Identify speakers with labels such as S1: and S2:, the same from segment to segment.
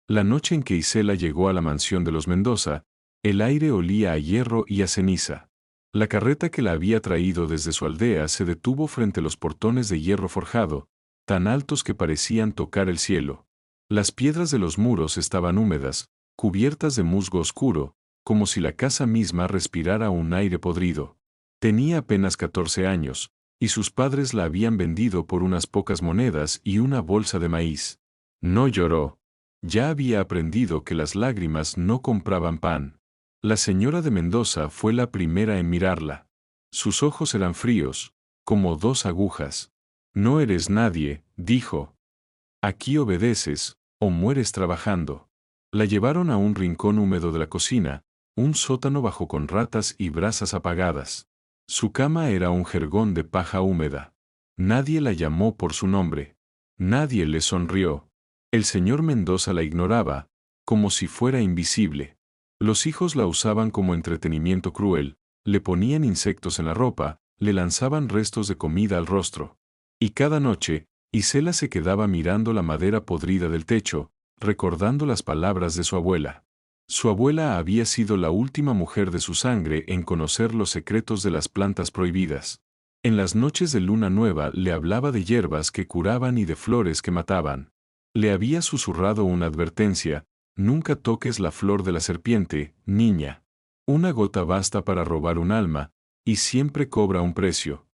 S1: La noche en que Isela llegó a la mansión de los Mendoza, el aire olía a hierro y a ceniza. La carreta que la había traído desde su aldea se detuvo frente a los portones de hierro forjado, tan altos que parecían tocar el cielo. Las piedras de los muros estaban húmedas, cubiertas de musgo oscuro, como si la casa misma respirara un aire podrido. Tenía apenas 14 años, y sus padres la habían vendido por unas pocas monedas y una bolsa de maíz. No lloró. Ya había aprendido que las lágrimas no compraban pan. La señora de Mendoza fue la primera en mirarla. Sus ojos eran fríos, como dos agujas. No eres nadie, dijo. Aquí obedeces, o mueres trabajando. La llevaron a un rincón húmedo de la cocina, un sótano bajo con ratas y brasas apagadas. Su cama era un jergón de paja húmeda. Nadie la llamó por su nombre. Nadie le sonrió. El señor Mendoza la ignoraba, como si fuera invisible. Los hijos la usaban como entretenimiento cruel, le ponían insectos en la ropa, le lanzaban restos de comida al rostro. Y cada noche, Isela se quedaba mirando la madera podrida del techo, recordando las palabras de su abuela. Su abuela había sido la última mujer de su sangre en conocer los secretos de las plantas prohibidas. En las noches de luna nueva le hablaba de hierbas que curaban y de flores que mataban. Le había susurrado una advertencia: nunca toques la flor de la serpiente, niña. Una gota basta para robar un alma, y siempre cobra un precio.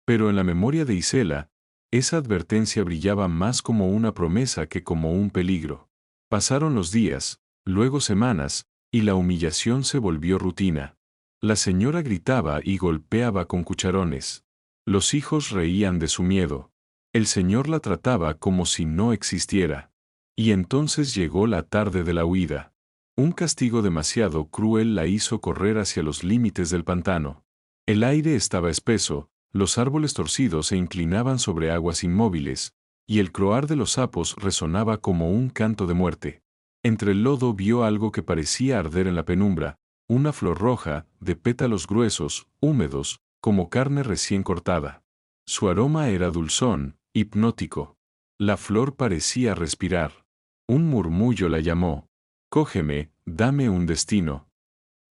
S1: Pero en la memoria de Isela, esa advertencia brillaba más como una promesa que como un peligro. Pasaron los días, luego semanas, y la humillación se volvió rutina. La señora gritaba y golpeaba con cucharones. Los hijos reían de su miedo. El señor la trataba como si no existiera. Y entonces llegó la tarde de la huida. Un castigo demasiado cruel la hizo correr hacia los límites del pantano. El aire estaba espeso, los árboles torcidos se inclinaban sobre aguas inmóviles, y el croar de los sapos resonaba como un canto de muerte. Entre el lodo vio algo que parecía arder en la penumbra, una flor roja, de pétalos gruesos, húmedos, como carne recién cortada. Su aroma era dulzón, hipnótico. La flor parecía respirar. Un murmullo la llamó. «Cógeme, dame un destino».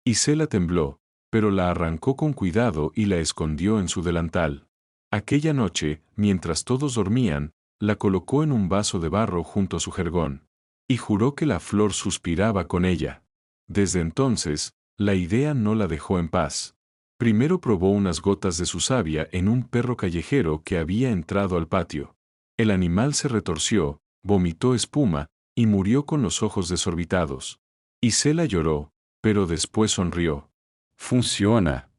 S1: Isela tembló, pero la arrancó con cuidado y la escondió en su delantal. Aquella noche, mientras todos dormían, la colocó en un vaso de barro junto a su jergón. Y juró que la flor suspiraba con ella. Desde entonces, la idea no la dejó en paz. Primero probó unas gotas de su savia en un perro callejero que había entrado al patio. El animal se retorció, vomitó espuma, y murió con los ojos desorbitados. Isela lloró, pero después sonrió. Funciona.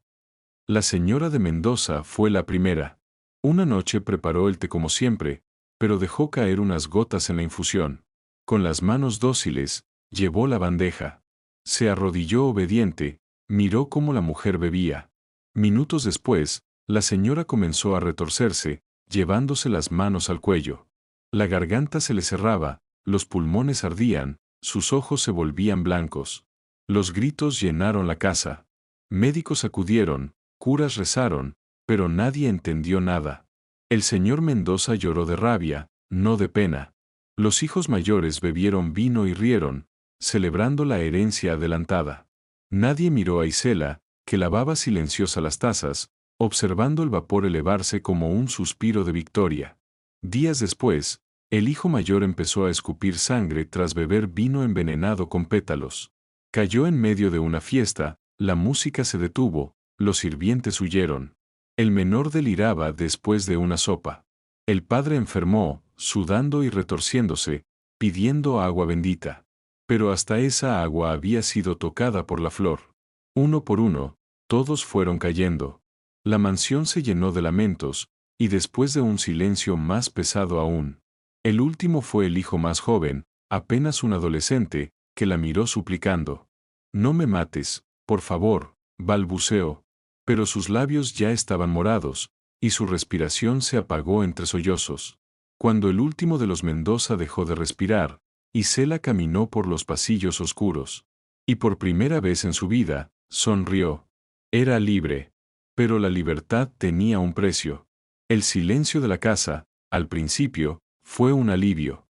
S1: La señora de Mendoza fue la primera. Una noche preparó el té como siempre, pero dejó caer unas gotas en la infusión. Con las manos dóciles, llevó la bandeja. Se arrodilló obediente, miró cómo la mujer bebía. Minutos después, la señora comenzó a retorcerse, llevándose las manos al cuello. La garganta se le cerraba, los pulmones ardían, sus ojos se volvían blancos. Los gritos llenaron la casa. Médicos acudieron, curas rezaron, pero nadie entendió nada. El señor Mendoza lloró de rabia, no de pena. Los hijos mayores bebieron vino y rieron, celebrando la herencia adelantada. Nadie miró a Isela, que lavaba silenciosa las tazas, observando el vapor elevarse como un suspiro de victoria. Días después, el hijo mayor empezó a escupir sangre tras beber vino envenenado con pétalos. Cayó en medio de una fiesta, la música se detuvo, los sirvientes huyeron. El menor deliraba después de una sopa. El padre enfermó, sudando y retorciéndose, pidiendo agua bendita. Pero hasta esa agua había sido tocada por la flor. Uno por uno, todos fueron cayendo. La mansión se llenó de lamentos, y después de un silencio más pesado aún. El último fue el hijo más joven, apenas un adolescente, que la miró suplicando. «No me mates, por favor», balbuceó. Pero sus labios ya estaban morados, y su respiración se apagó entre sollozos. Cuando el último de los Mendoza dejó de respirar, Isela caminó por los pasillos oscuros. Y por primera vez en su vida, sonrió. Era libre. Pero la libertad tenía un precio. El silencio de la casa, al principio, fue un alivio.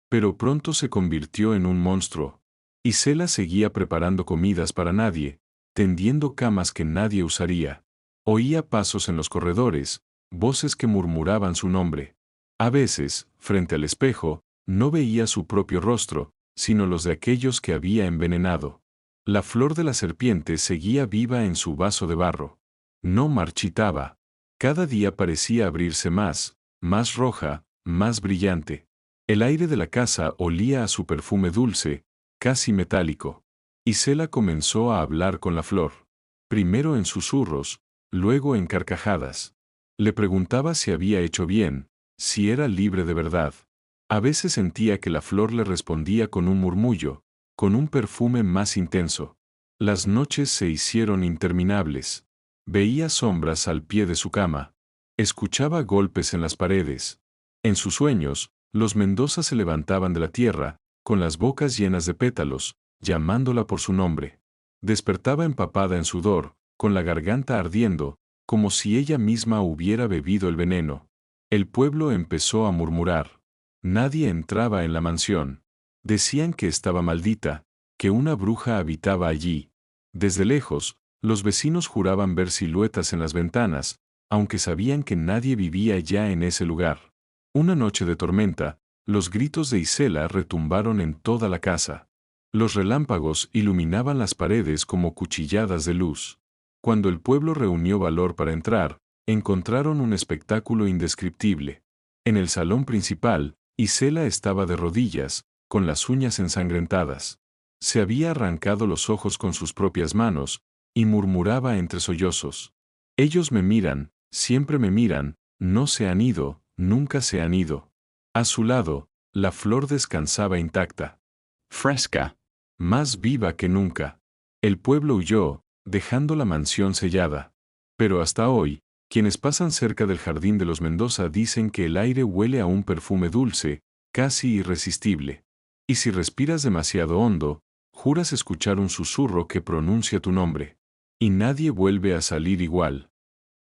S1: pero pronto se convirtió en un monstruo. Isela seguía preparando comidas para nadie, tendiendo camas que nadie usaría. Oía pasos en los corredores, voces que murmuraban su nombre. A veces, frente al espejo, no veía su propio rostro, sino los de aquellos que había envenenado. La flor de la serpiente seguía viva en su vaso de barro. No marchitaba. Cada día parecía abrirse más roja, más brillante. El aire de la casa olía a su perfume dulce, casi metálico. Isela comenzó a hablar con la flor. Primero en susurros, luego en carcajadas. Le preguntaba si había hecho bien, si era libre de verdad. A veces sentía que la flor le respondía con un murmullo, con un perfume más intenso. Las noches se hicieron interminables. Veía sombras al pie de su cama. Escuchaba golpes en las paredes. En sus sueños, los Mendoza se levantaban de la tierra, con las bocas llenas de pétalos, llamándola por su nombre. Despertaba empapada en sudor, con la garganta ardiendo, como si ella misma hubiera bebido el veneno. El pueblo empezó a murmurar. Nadie entraba en la mansión. Decían que estaba maldita, que una bruja habitaba allí. Desde lejos, los vecinos juraban ver siluetas en las ventanas, aunque sabían que nadie vivía ya en ese lugar. Una noche de tormenta, los gritos de Isela retumbaron en toda la casa. Los relámpagos iluminaban las paredes como cuchilladas de luz. Cuando el pueblo reunió valor para entrar, encontraron un espectáculo indescriptible. En el salón principal, Isela estaba de rodillas, con las uñas ensangrentadas. Se había arrancado los ojos con sus propias manos, y murmuraba entre sollozos. Ellos me miran, siempre me miran, no se han ido, nunca se han ido. A su lado, la flor descansaba intacta. Fresca. Más viva que nunca. El pueblo huyó, dejando la mansión sellada. Pero hasta hoy, quienes pasan cerca del jardín de los Mendoza dicen que el aire huele a un perfume dulce, casi irresistible. Y si respiras demasiado hondo, juras escuchar un susurro que pronuncia tu nombre. Y nadie vuelve a salir igual.